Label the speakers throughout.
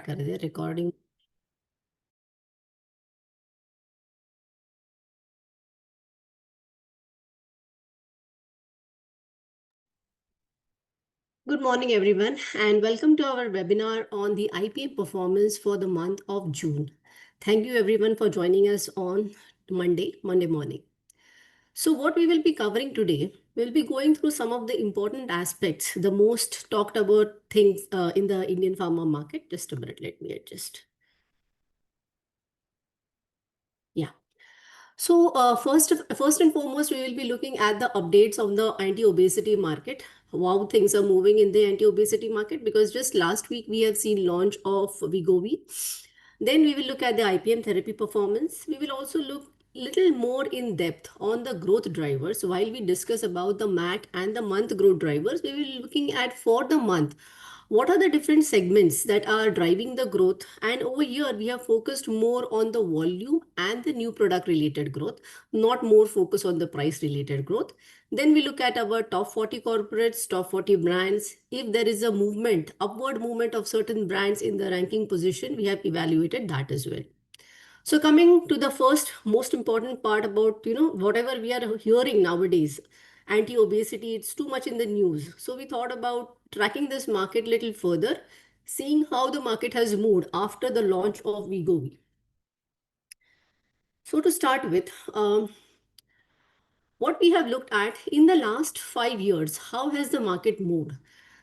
Speaker 1: कर दे recording. Good morning, everyone, and welcome to our webinar on the IPM performance for the month of June. Thank you, everyone, for joining us on Monday morning. So, what we will be covering today, we'll be going through some of the important aspects, the most talked about things in the Indian pharma market. Just a minute, let me adjust. Yeah. So first and foremost, we will be looking at the updates of the anti-obesity market, how things are moving in the anti-obesity market, because just last week we have seen launch of Wegovy. Then we will look at the IPM therapy performance. We will also look little more in depth on the growth drivers. While we discuss about the MAT and the month growth drivers, we will be looking at for the month what are the different segments that are driving the growth. And over here we have focused more on the volume and the new product related growth, not more focus on the price related growth. Then we look at our top 40 corporates, top 40 brands. If there is a movement, upward movement of certain brands in the ranking position, we have evaluated that as well. So coming to the first most important part about, whatever we are hearing nowadays, anti-obesity, it's too much in the news. So we thought about tracking this market little further, seeing how the market has moved after the launch of Wegovy. So to start with, what we have looked at in the last 5 years, how has the market moved?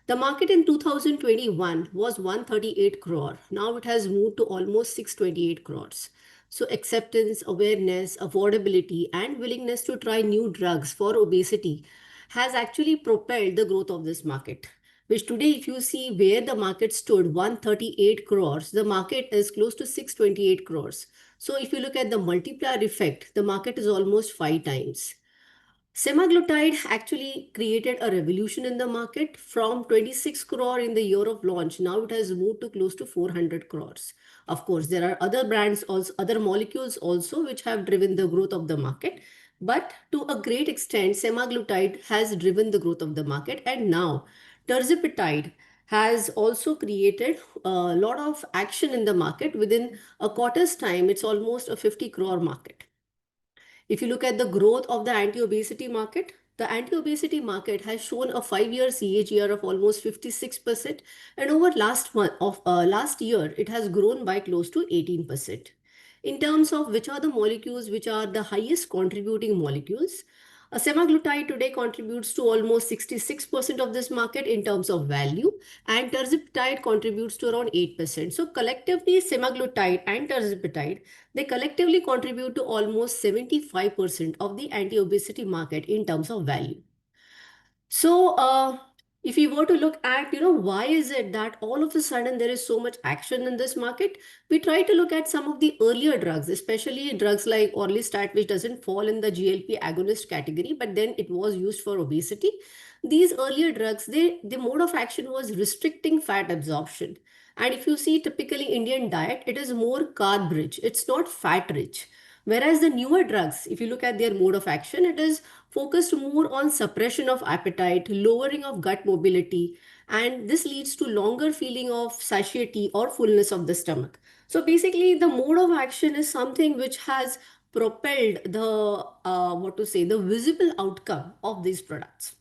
Speaker 1: The market in 2021 was 138 crore. Now it has moved to almost 628 crores. So acceptance, awareness, affordability, and willingness to try new drugs for obesity has actually propelled the growth of this market. Which today, if you see where the market stood, 138 crores, the market is close to 628 crores. So if you look at the multiplier effect, the market is almost 5 times. Semaglutide actually created a revolution in the market from 26 crore in the year of launch. Now it has moved to close to 400 crores. Of course, there are other brands also, other molecules also, which have driven the growth of the market. But to a great extent, semaglutide has driven the growth of the market. And now tirzepatide has also created a lot of action in the market. Within a quarter's time, it's almost a 50 crore market. If you look at the growth of the anti-obesity market, the anti-obesity market has shown a 5-year CAGR of almost 56%, and over last year, it has grown by close to 18%. In terms of which are the molecules which are the highest contributing molecules, semaglutide today contributes to almost 66% of this market in terms of value, and tirzepatide contributes to around 8%. So collectively, semaglutide and tirzepatide, they collectively contribute to almost 75% of the anti-obesity market in terms of value. So, if you were to look at, why is it that all of a sudden there is so much action in this market? We try to look at some of the earlier drugs, especially drugs like orlistat, which doesn't fall in the GLP agonist category, but then it was used for obesity. These earlier drugs, the mode of action was restricting fat absorption. And if you see typically Indian diet, it is more carb rich. It's not fat rich. Whereas the newer drugs, if you look at their mode of action, it is focused more on suppression of appetite, lowering of gut mobility, and this leads to longer feeling of satiety or fullness of the stomach. So basically, the mode of action is something which has propelled the visible outcome of these products.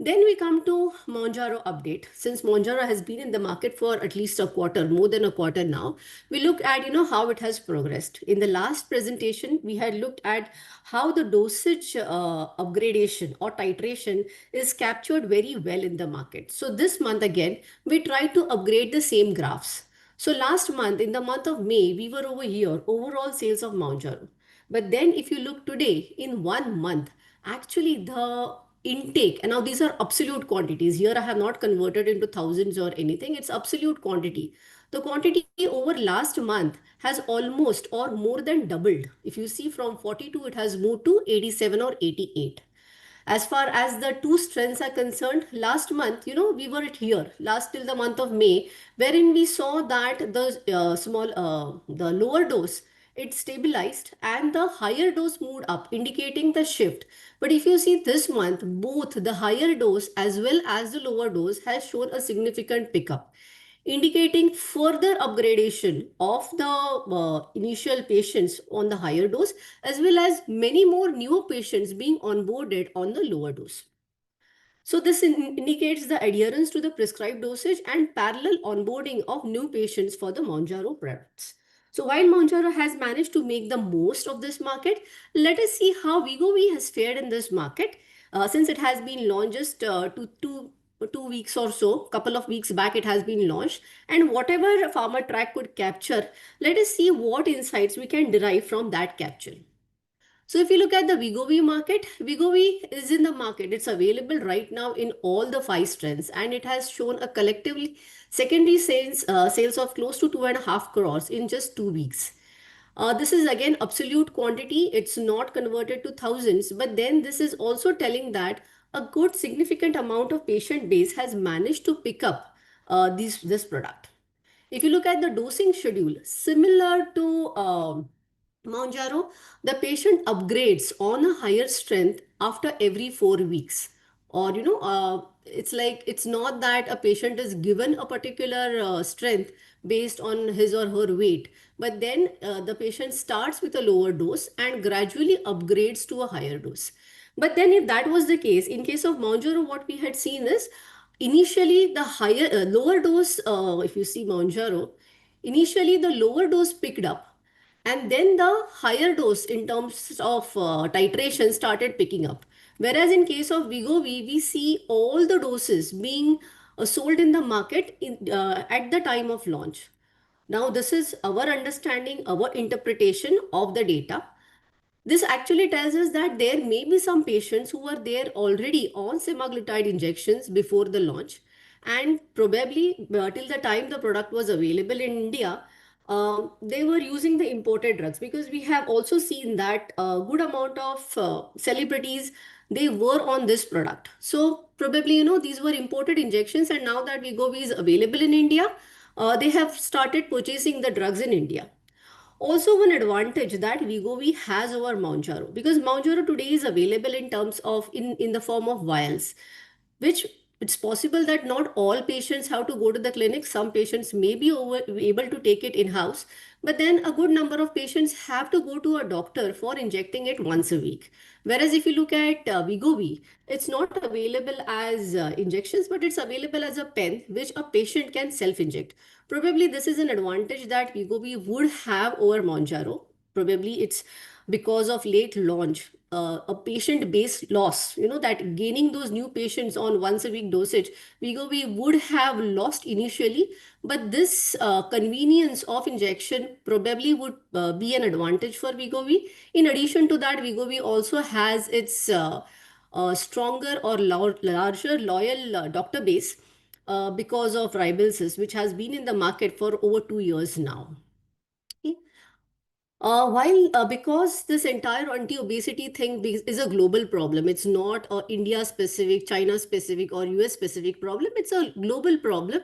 Speaker 1: Then we come to Mounjaro update. Since Mounjaro has been in the market for at least a quarter, more than a quarter now, we look at how it has progressed. In the last presentation, we had looked at how the dosage upgradation or titration is captured very well in the market. So this month again, we try to upgrade the same graphs. So last month, in the month of May, we were over here, overall sales of Mounjaro. But then if you look today, in 1 month, actually the intake, and now these are absolute quantities. Here I have not converted into thousands or anything. It's absolute quantity. The quantity over last month has almost or more than doubled. If you see from 42, it has moved to 87 or 88. As far as the two strengths are concerned, last month, we were at here, last till the month of May, wherein we saw that the lower dose, it stabilized and the higher dose moved up, indicating the shift. But if you see this month, both the higher dose as well as the lower dose has shown a significant pickup. indicating further upgradation of the initial patients on the higher dose, as well as many more newer patients being onboarded on the lower dose. So this indicates the adherence to the prescribed dosage and parallel onboarding of new patients for the Mounjaro products. So while Mounjaro has managed to make the most of this market, let us see how Wegovy has fared in this market since it has been launched just 2 weeks or so, couple of weeks back it has been launched, and whatever Pharma Track could capture, let us see what insights we can derive from that capture. So if you look at the Wegovy market, Wegovy is in the market. It's available right now in all the five strengths, and it has shown a collectively secondary sales of close to 2.5 crores in just 2 weeks. This is again absolute quantity. It's not converted to thousands, but then this is also telling that a good significant amount of patient base has managed to pick up this product. If you look at the dosing schedule, similar to Mounjaro, the patient upgrades on a higher strength after every 4 weeks. Or, it's like it's not that a patient is given a particular strength based on his or her weight, but then the patient starts with a lower dose and gradually upgrades to a higher dose. But then, if that was the case, in case of Mounjaro, what we had seen is initially the lower dose, if you see Mounjaro, initially the lower dose picked up and then the higher dose in terms of titration started picking up. Whereas in case of Wegovy, we see all the doses being sold in the market at the time of launch. Now, this is our understanding, our interpretation of the data. This actually tells us that there may be some patients who were there already on semaglutide injections before the launch, and probably till the time the product was available in India, they were using the imported drugs, because we have also seen that a good amount of celebrities, they were on this product. So probably, these were imported injections, and now that Wegovy is available in India, they have started purchasing the drugs in India. Also, one advantage that Wegovy has over Mounjaro, because Mounjaro today is available in terms of in the form of vials, which it's possible that not all patients have to go to the clinic. Some patients may be able to take it in house, but then a good number of patients have to go to a doctor for injecting it once a week. Whereas if you look at Wegovy, it's not available as injections, but it's available as a pen, which a patient can self-inject. Probably this is an advantage that Wegovy would have over Mounjaro. Probably it's because of late launch, a patient base loss, that gaining those new patients on once a week dosage, Wegovy would have lost initially, but this convenience of injection probably would be an advantage for Wegovy. In addition to that, Wegovy also has its stronger or larger loyal doctor base because of Rybelsus, which has been in the market for over 2 years now. Okay. While because this entire anti-obesity thing is a global problem, it's not a India specific, China specific, or US specific problem. It's a global problem,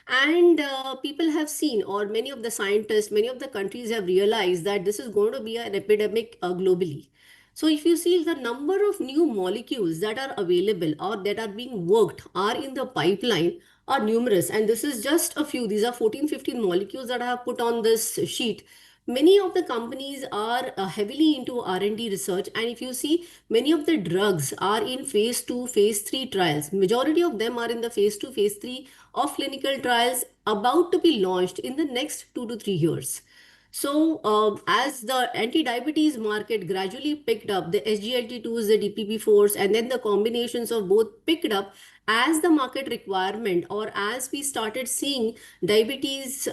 Speaker 1: and people have seen, or many of the scientists, many of the countries have realized that this is going to be an epidemic globally. So if you see, the number of new molecules that are available or that are being worked are in the pipeline are numerous, and this is just a few. These are 14, 15 molecules that I have put on this sheet. Many of the companies are heavily into R&D research, and if you see, many of the drugs are in phase 2, phase 3 trials. Majority of them are in the phase 2, phase 3 of clinical trials about to be launched in the next 2 to 3 years. So, as the anti-diabetes market gradually picked up, the SGLT2s, the DPP4s, and then the combinations of both picked up as the market requirement, or as we started seeing diabetes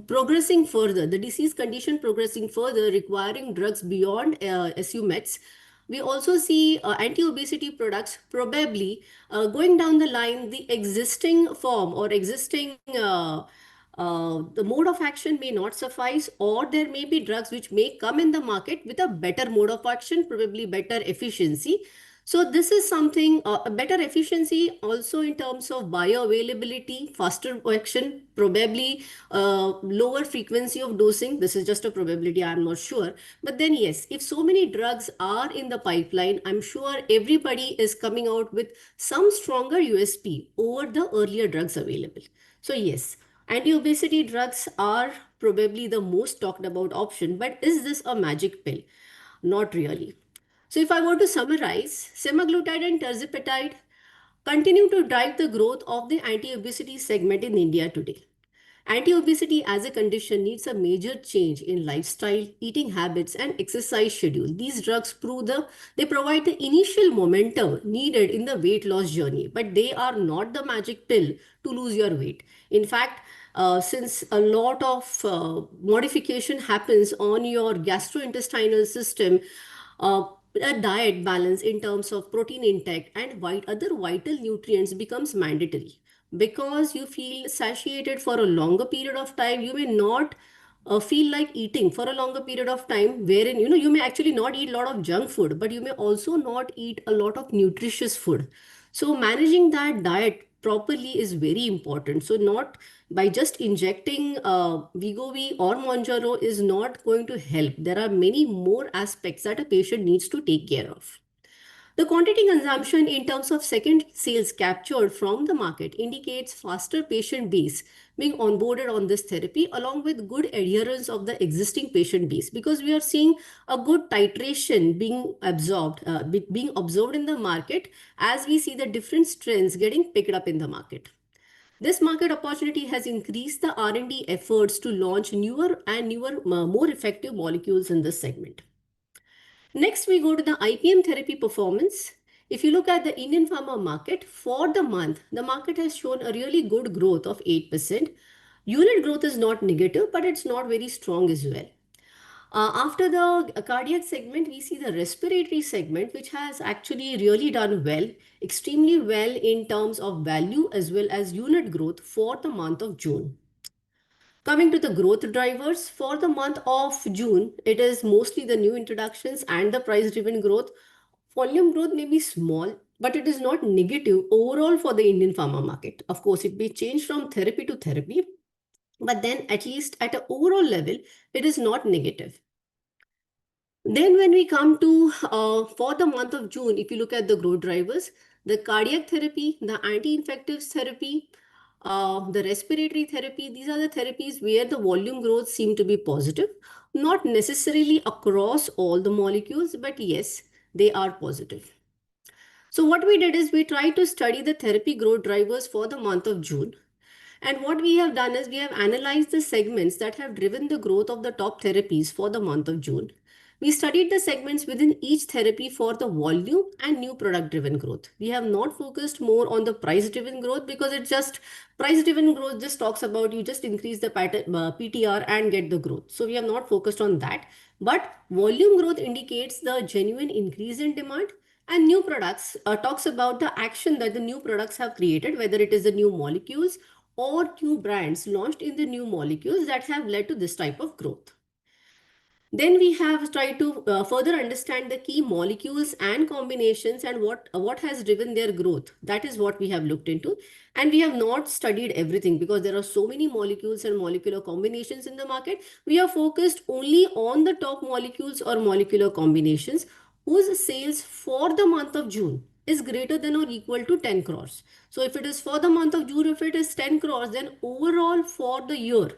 Speaker 1: progressing further, the disease condition progressing further, requiring drugs beyond SU meds. We also see anti-obesity products probably going down the line, the existing form or existing the mode of action may not suffice, or there may be drugs which may come in the market with a better mode of action, probably better efficiency. So this is something, a better efficiency also in terms of bioavailability, faster action, probably lower frequency of dosing. This is just a probability, I'm not sure. But then yes, if so many drugs are in the pipeline, I'm sure everybody is coming out with some stronger USP over the earlier drugs available. So yes, Anti-obesity drugs are probably the most talked about option, but is this a magic pill? Not really. So if I were to summarize, semaglutide and tirzepatide continue to drive the growth of the anti-obesity segment in India today. Anti-obesity as a condition needs a major change in lifestyle, eating habits, and exercise schedule. These drugs they provide the initial momentum needed in the weight loss journey, but they are not the magic pill to lose your weight. In fact, since a lot of modification happens on your gastrointestinal system, a diet balance in terms of protein intake and other vital nutrients becomes mandatory. Because you feel satiated for a longer period of time, you may not feel like eating for a longer period of time, wherein you may actually not eat a lot of junk food, but you may also not eat a lot of nutritious food. So managing that diet properly is very important. So not by just injecting Wegovy or Monjaro is not going to help. There are many more aspects that a patient needs to take care of. The quantity consumption in terms of second sales captured from the market indicates faster patient base being onboarded on this therapy along with good adherence of the existing patient base, because we are seeing a good titration being observed in the market as we see the different trends getting picked up in the market. This market opportunity has increased the R&D efforts to launch newer, more effective molecules in this segment. Next, we go to the IPM therapy performance. If you look at the Indian pharma market for the month, the market has shown a really good growth of 8%. Unit growth is not negative, but it's not very strong as well. After the cardiac segment, we see the respiratory segment, which has actually really done well, extremely well in terms of value as well as unit growth for the month of June. Coming to the growth drivers for the month of June, it is mostly the new introductions and the price driven growth. Volume growth may be small, but it is not negative overall for the Indian pharma market. Of course, it may change from therapy to therapy, but then at least at an overall level, it is not negative. Then when we come to for the month of June, if you look at the growth drivers, the cardiac therapy, the anti-infectives therapy, the respiratory therapy, these are the therapies where the volume growth seem to be positive. Not necessarily across all the molecules, but yes, they are positive. So what we did is we tried to study the therapy growth drivers for the month of June. And what we have done is we have analyzed the segments that have driven the growth of the top therapies for the month of June. We studied the segments within each therapy for the volume and new product driven growth. We have not focused more on the price driven growth because it's just price driven growth just talks about you just increase the PTR and get the growth. So we have not focused on that. But volume growth indicates the genuine increase in demand, and new products talks about the action that the new products have created, whether it is the new molecules or new brands launched in the new molecules that have led to this type of growth. Then we have tried to further understand the key molecules and combinations and what has driven their growth. That is what we have looked into. And we have not studied everything because there are so many molecules and molecular combinations in the market. We are focused only on the top molecules or molecular combinations whose sales for the month of June is greater than or equal to 10 crores. So if it is for the month of June, if it is 10 crores, then overall for the year,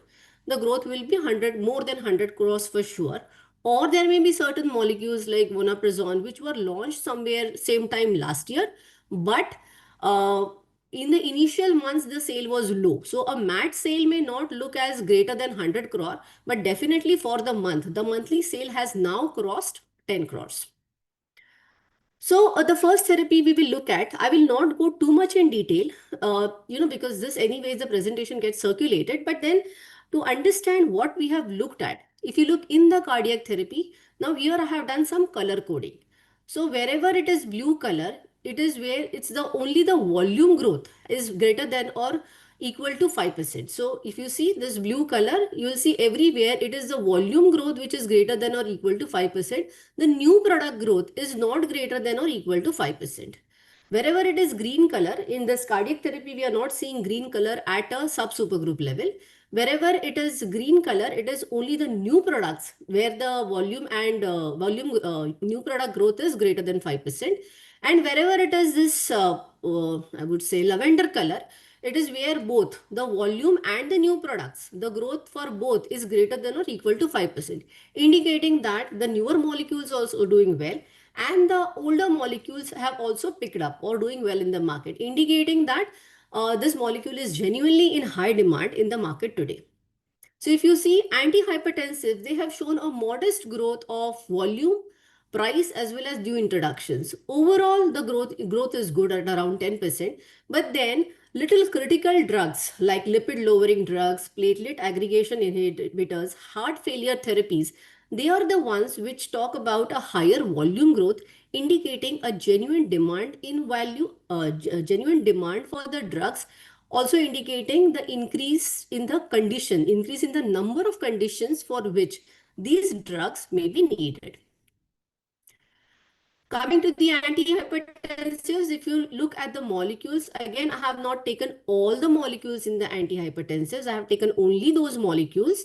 Speaker 1: the growth will be 100, more than 100 crores for sure. Or there may be certain molecules like vonoprazan which were launched somewhere same time last year, but in the initial months the sale was low. So a MAT sale may not look as greater than 100 crore, but definitely for the month, the monthly sale has now crossed 10 crores. So the first therapy we will look at, I will not go too much in detail, because this anyways the presentation gets circulated. But then to understand what we have looked at, if you look in the cardiac therapy, now here I have done some color coding. So wherever it is blue color, it is where it's the only the volume growth is greater than or equal to 5%. So if you see this blue color, you will see everywhere it is the volume growth which is greater than or equal to 5%. The new product growth is not greater than or equal to 5%. Wherever it is green color, in this cardiac therapy, we are not seeing green color at a sub-supergroup level. Wherever it is green color, it is only the new products where the new product growth is greater than 5%. And wherever it is this, I would say lavender color, It is where both the volume and the new products, the growth for both is greater than or equal to 5%, indicating that the newer molecules also doing well and the older molecules have also picked up or doing well in the market, indicating that this molecule is genuinely in high demand in the market today. So if you see antihypertensive, they have shown a modest growth of volume, price as well as new introductions. Overall, the growth is good at around 10%. But then little critical drugs like lipid lowering drugs, platelet aggregation inhibitors, heart failure therapies, they are the ones which talk about a higher volume growth, indicating a genuine demand in value, genuine demand for the drugs, also indicating the increase in the number of conditions for which these drugs may be needed. Coming to the antihypertensives, if you look at the molecules, again, I have not taken all the molecules in the antihypertensives. I have taken only those molecules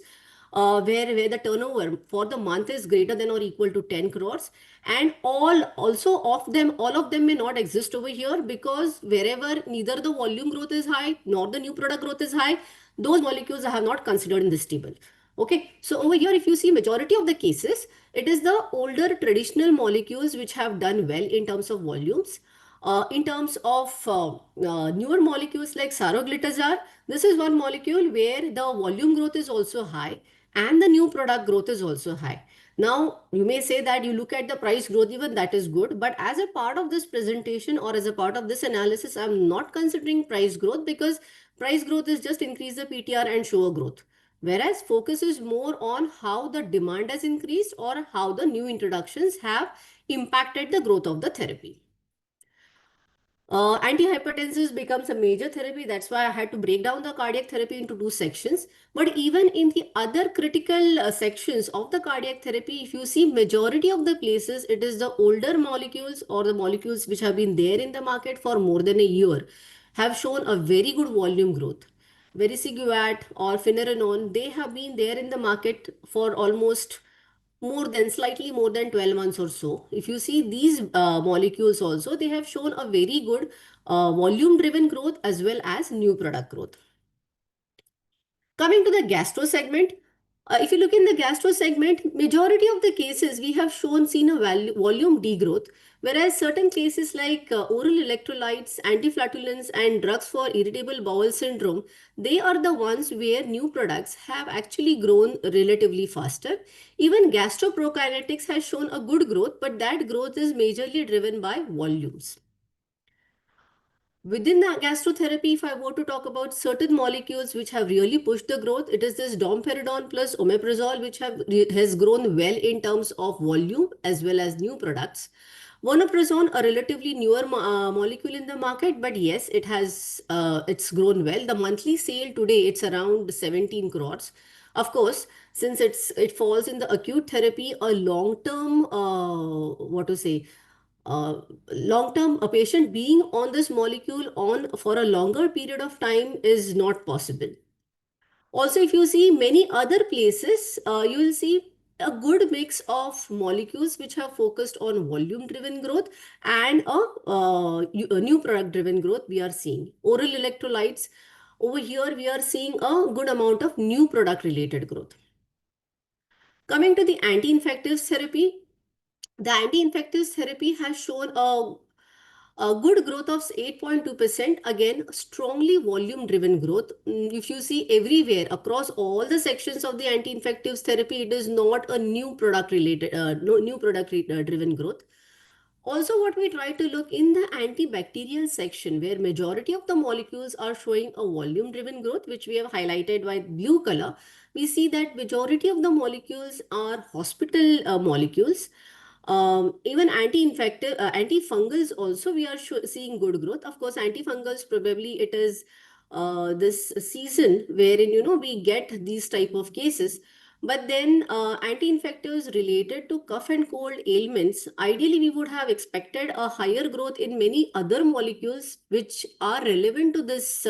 Speaker 1: where the turnover for the month is greater than or equal to 10 crores. And all of them may not exist over here, because wherever neither the volume growth is high nor the new product growth is high, those molecules I have not considered in this table. Okay, so over here, if you see majority of the cases, it is the older traditional molecules which have done well in terms of volumes. In terms of newer molecules like saroglitazar, this is one molecule where the volume growth is also high and the new product growth is also high. Now, you may say that you look at the price growth, even that is good. But as a part of this presentation or as a part of this analysis, I'm not considering price growth, because price growth is just increase the PTR and show a growth. Whereas focus is more on how the demand has increased or how the new introductions have impacted the growth of the therapy. Antihypertensives becomes a major therapy. That's why I had to break down the cardiac therapy into two sections. But even in the other critical sections of the cardiac therapy, if you see majority of the places, it is the older molecules or the molecules which have been there in the market for more than a year have shown a very good volume growth. Vericiguat or finerenone, they have been there in the market for almost slightly more than 12 months or so. If you see these molecules also, they have shown a very good volume driven growth as well as new product growth. Coming to the gastro segment, if you look in the gastro segment, majority of the cases we have seen a volume degrowth, whereas certain cases like oral electrolytes, antiflatulence, and drugs for irritable bowel syndrome, they are the ones where new products have actually grown relatively faster. Even gastroprokinetics has shown a good growth, but that growth is majorly driven by volumes. Within the gastrotherapy, if I were to talk about certain molecules which have really pushed the growth, it is this domperidone plus omeprazole which has grown well in terms of volume as well as new products. Vonoprazone, a relatively newer molecule in the market, but yes, it's grown well. The monthly sale today, it's around 17 crores. Of course, since it falls in the acute therapy, a long term, what to say, long term, a patient being on this molecule on for a longer period of time is not possible. Also, if you see many other places, you will see a good mix of molecules which have focused on volume driven growth and a new product driven growth we are seeing. Oral electrolytes, over here we are seeing a good amount of new product related growth. Coming to the anti-infectives therapy, the anti-infectives therapy has shown a good growth of 8.2%. Again, strongly volume driven growth. If you see everywhere across all the sections of the anti-infectives therapy, it is not a new product related, no new product driven growth. Also, what we try to look in the antibacterial section, where majority of the molecules are showing a volume driven growth, which we have highlighted by blue color, we see that majority of the molecules are hospital molecules. Even anti-infective, antifungals also we are seeing good growth. Of course, antifungals probably it is this season wherein we get these type of cases. But then anti-infectives related to cough and cold ailments, ideally we would have expected a higher growth in many other molecules which are relevant to this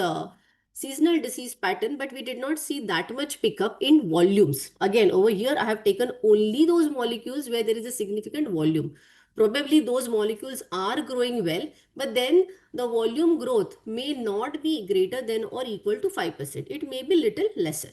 Speaker 1: seasonal disease pattern, but we did not see that much pickup in volumes. Again, over here I have taken only those molecules where there is a significant volume. Probably those molecules are growing well, but then the volume growth may not be greater than or equal to 5%. It may be little lesser.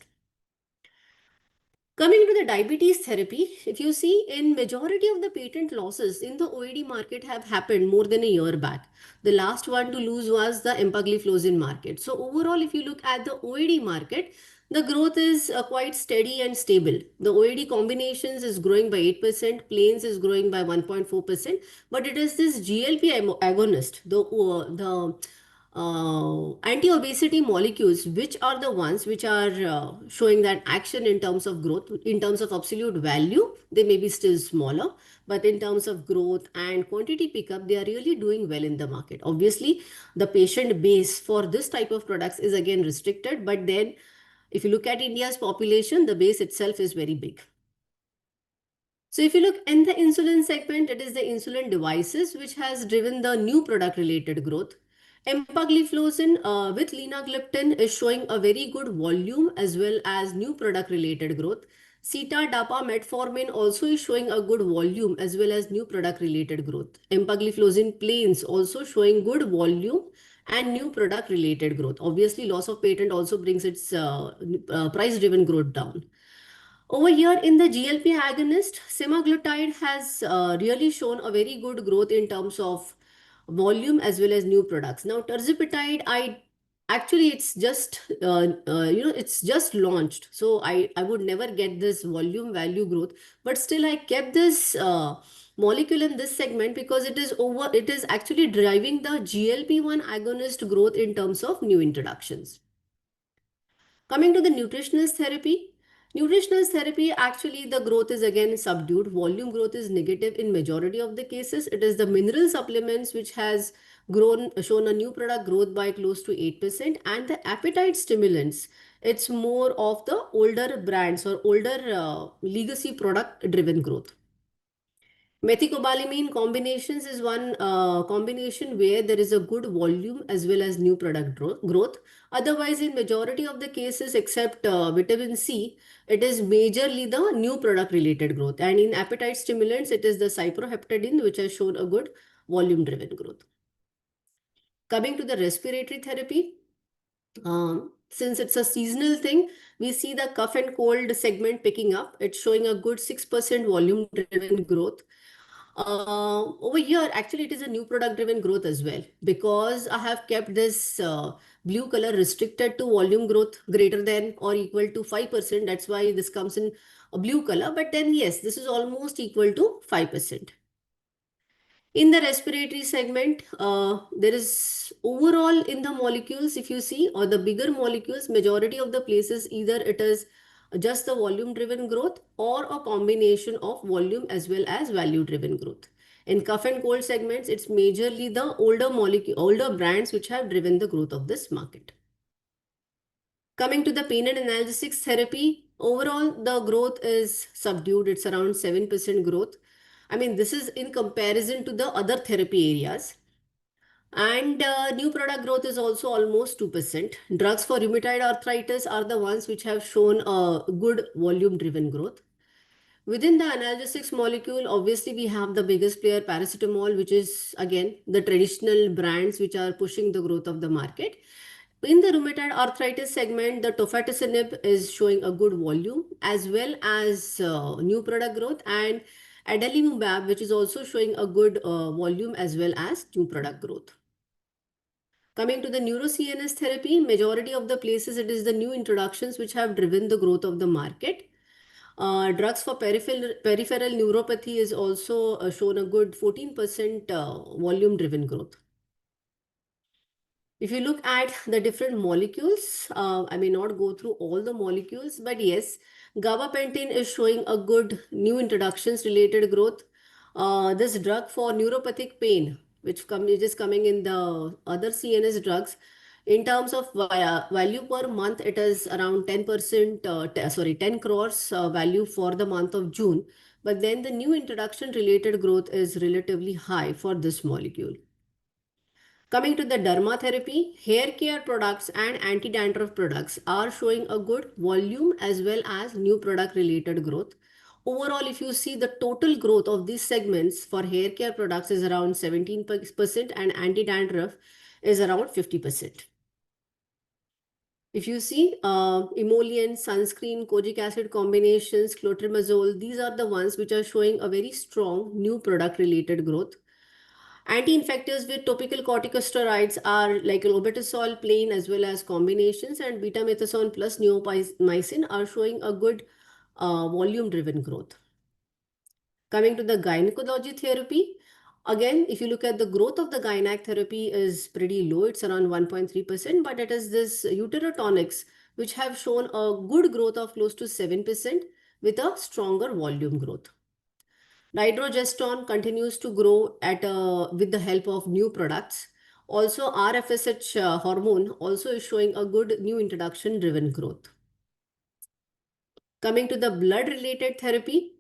Speaker 1: Coming to the diabetes therapy, if you see, in majority of the patent losses in the OAD market have happened more than a year back. The last one to lose was the empagliflozin market. So overall, if you look at the OAD market, the growth is quite steady and stable. The OAD combinations is growing by 8%, planes is growing by 1.4%, but it is this GLP agonist, the anti-obesity molecules, which are the ones which are showing that action in terms of growth, in terms of absolute value, they may be still smaller, but in terms of growth and quantity pickup, they are really doing well in the market. Obviously, the patient base for this type of products is again restricted, but then if you look at India's population, the base itself is very big. So if you look in the insulin segment, it is the insulin devices which has driven the new product related growth. Empagliflozin with linagliptin is showing a very good volume as well as new product related growth. Sita-Dapa metformin also is showing a good volume as well as new product related growth. Empagliflozin plains also showing good volume and new product related growth. Obviously, loss of patent also brings its price driven growth down. Over here in the GLP agonist, semaglutide has really shown a very good growth in terms of volume as well as new products. Now, terzepatide, it's just it's just launched, so I would never get this volume value growth, but still I kept this molecule in this segment because it is actually driving the GLP-1 agonist growth in terms of new introductions. Coming to the nutritional therapy, actually the growth is again subdued. Volume growth is negative in majority of the cases. It is the mineral supplements which has shown a new product growth by close to 8%, and the appetite stimulants, it's more of the older brands or older legacy product driven growth. Methylcobalamin combinations is one combination where there is a good volume as well as new product growth. Otherwise, in majority of the cases, except vitamin C, it is majorly the new product related growth. And in appetite stimulants, it is the cyproheptadine which has shown a good volume driven growth. Coming to the respiratory therapy, since it's a seasonal thing, we see the cough and cold segment picking up. It's showing a good 6% volume driven growth. Over here, actually, it is a new product driven growth as well, because I have kept this blue color restricted to volume growth greater than or equal to 5%. That's why this comes in a blue color. But then, yes, this is almost equal to 5%. In the respiratory segment, there is overall in the molecules, if you see, or the bigger molecules, majority of the places, either it is just the volume driven growth or a combination of volume as well as value driven growth. In cough and cold segments, it's majorly the older brands which have driven the growth of this market. Coming to the pain and analgesics therapy, overall the growth is subdued. It's around 7% growth. I mean, this is in comparison to the other therapy areas. And new product growth is also almost 2%. Drugs for rheumatoid arthritis are the ones which have shown a good volume driven growth. Within the analgesics molecule, obviously we have the biggest player, paracetamol, which is again the traditional brands which are pushing the growth of the market. In the rheumatoid arthritis segment, the tofacitinib is showing a good volume as well as new product growth, and adalimumab, which is also showing a good volume as well as new product growth. Coming to the neuro-CNS therapy, majority of the places it is the new introductions which have driven the growth of the market. Drugs for peripheral neuropathy is also shown a good 14% volume-driven growth. If you look at the different molecules, I may not go through all the molecules, but yes, gabapentin is showing a good new introductions related growth. This drug for neuropathic pain, which is coming in the other CNS drugs, in terms of value per month, it is around 10%, 10 crores value for the month of June. But then the new introduction related growth is relatively high for this molecule. Coming to the derma therapy, hair care products and anti-dandruff products are showing a good volume as well as new product related growth. Overall, if you see the total growth of these segments for hair care products is around 17% and anti-dandruff is around 50%. If you see emollient, sunscreen, kojic acid combinations, clotrimazole, these are the ones which are showing a very strong new product related growth. Anti-infectives with topical corticosteroids are like lobetasol plain as well as combinations, and betamethasone plus neomycin are showing a good volume driven growth. Coming to the gynecology therapy, again, if you look at the growth of the gynac therapy is pretty low, it's around 1.3%, but it is this uterotonics which have shown a good growth of close to 7% with a stronger volume growth. Dydrogesterone continues to grow with the help of new products. Also, RFSH hormone also is showing a good new introduction driven growth. Coming to the blood related therapy,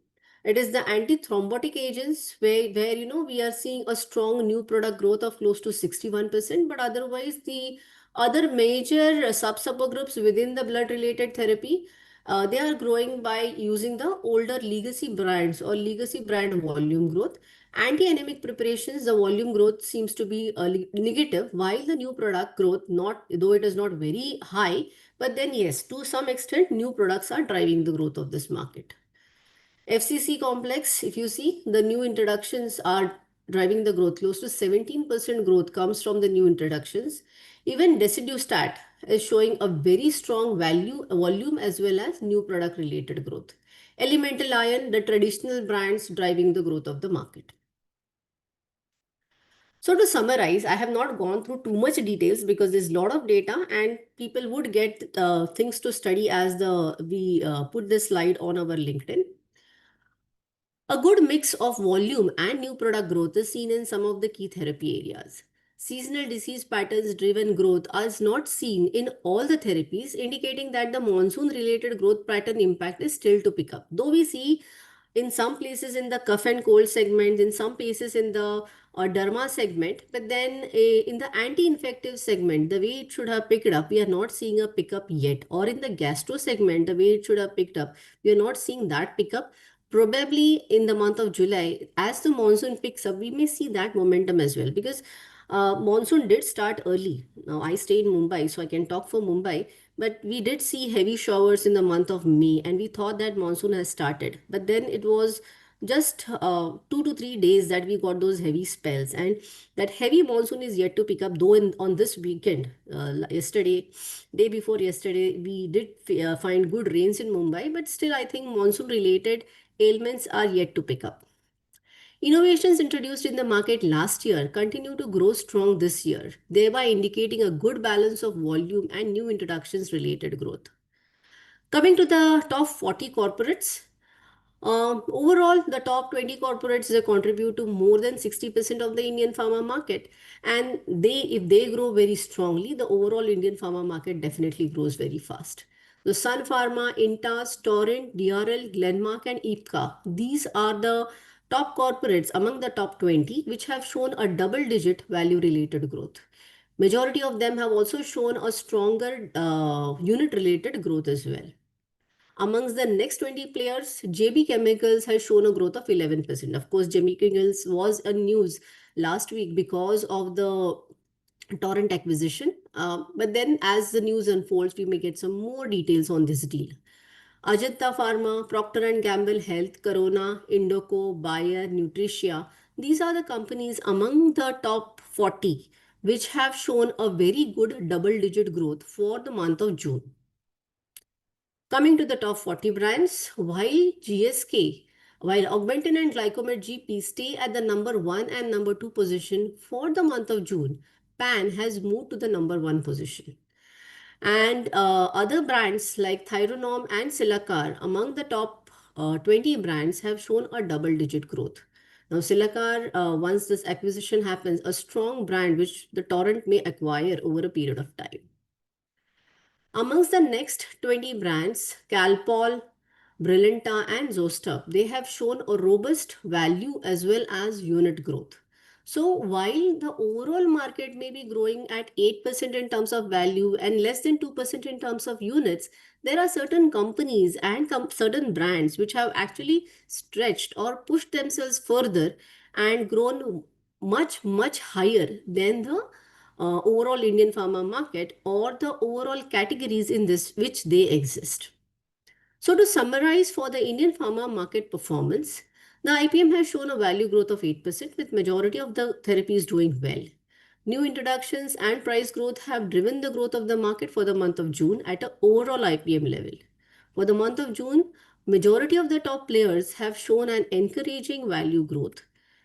Speaker 1: it is the antithrombotic agents where we are seeing a strong new product growth of close to 61%, but otherwise the other major subgroups within the blood related therapy, they are growing by using the older legacy brands or legacy brand volume growth. Anti-anemic preparations, the volume growth seems to be negative, while the new product growth, not though it is not very high, but then yes, to some extent, new products are driving the growth of this market. FCC complex, if you see, the new introductions are driving the growth. Close to 17% growth comes from the new introductions. Even desidustat is showing a very strong volume as well as new product related growth. Elemental iron, the traditional brands driving the growth of the market. So to summarize, I have not gone through too much details because there's a lot of data and people would get things to study as we put this slide on our LinkedIn. A good mix of volume and new product growth is seen in some of the key therapy areas. Seasonal disease patterns driven growth is not seen in all the therapies, indicating that the monsoon related growth pattern impact is still to pick up. Though we see in some places in the cough and cold segment, in some places in the derma segment, but then in the anti-infective segment, the way it should have picked up, we are not seeing a pickup yet. Or in the gastro segment, the way it should have picked up, we are not seeing that pickup. Probably in the month of July, as the monsoon picks up, we may see that momentum as well because monsoon did start early. Now, I stay in Mumbai, so I can talk for Mumbai. But we did see heavy showers in the month of May, and we thought that monsoon has started. But then it was just 2 to 3 days that we got those heavy spells, and that heavy monsoon is yet to pick up. Though on this weekend, yesterday, day before yesterday, we did find good rains in Mumbai. But still, I think monsoon-related ailments are yet to pick up. Innovations introduced in the market last year continue to grow strong this year, thereby indicating a good balance of volume and new introductions related growth. Coming to the top 40 corporates, overall, the top 20 corporates they contribute to more than 60% of the Indian pharma market. And if they grow very strongly, the overall Indian pharma market definitely grows very fast. The Sun Pharma, Intas, Torrent, DRL, Glenmark, and Ipca, these are the top corporates among the top 20, which have shown a double-digit value-related growth. Majority of them have also shown a stronger unit-related growth as well. Amongst the next 20 players, JB Chemicals has shown a growth of 11%. Of course, JB Chemicals was a news last week because of the Torrent acquisition. But then as the news unfolds, we may get some more details on this deal. Ajanta Pharma, Procter & Gamble Health, Corona, Indoco, Bayer, Nutricia. These are the companies among the top 40 which have shown a very good double-digit growth for the month of June. Coming to the top 40 brands, while Augmentin and Glycomed GP stay at the number 1 and number 2 position for the month of June, Pan has moved to the number 1 position. And other brands like Thyronorm and Cilacar among the top 20 brands have shown a double-digit growth. Now, Cilacar, once this acquisition happens, a strong brand which the Torrent may acquire over a period of time. Amongst the next 20 brands, Calpol, Brilinta, and Zostub, they have shown a robust value as well as unit growth. So while the overall market may be growing at 8% in terms of value and less than 2% in terms of units, There are certain companies and certain brands which have actually stretched or pushed themselves further and grown much higher than the overall Indian pharma market or the overall categories in this which they exist. So, to summarize for the Indian pharma market performance, the IPM has shown a value growth of 8% with majority of the therapies doing well. New introductions and price growth have driven the growth of the market for the month of June at an overall IPM level. For the month of June, majority of the top players have shown an encouraging value growth.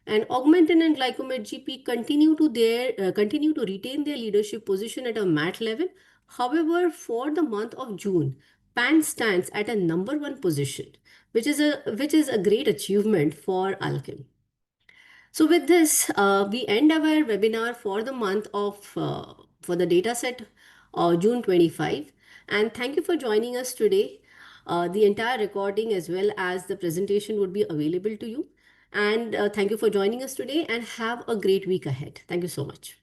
Speaker 1: And Augmentin and Glycomed GP continue to retain their leadership position at a MAT level. However, for the month of June, PAN stands at a number one position, which is a great achievement for Alkem. So with this, we end our webinar for the month of for the data set June 25. And thank you for joining us today. The entire recording as well as the presentation would be available to you. And thank you for joining us today and have a great week ahead. Thank you so much.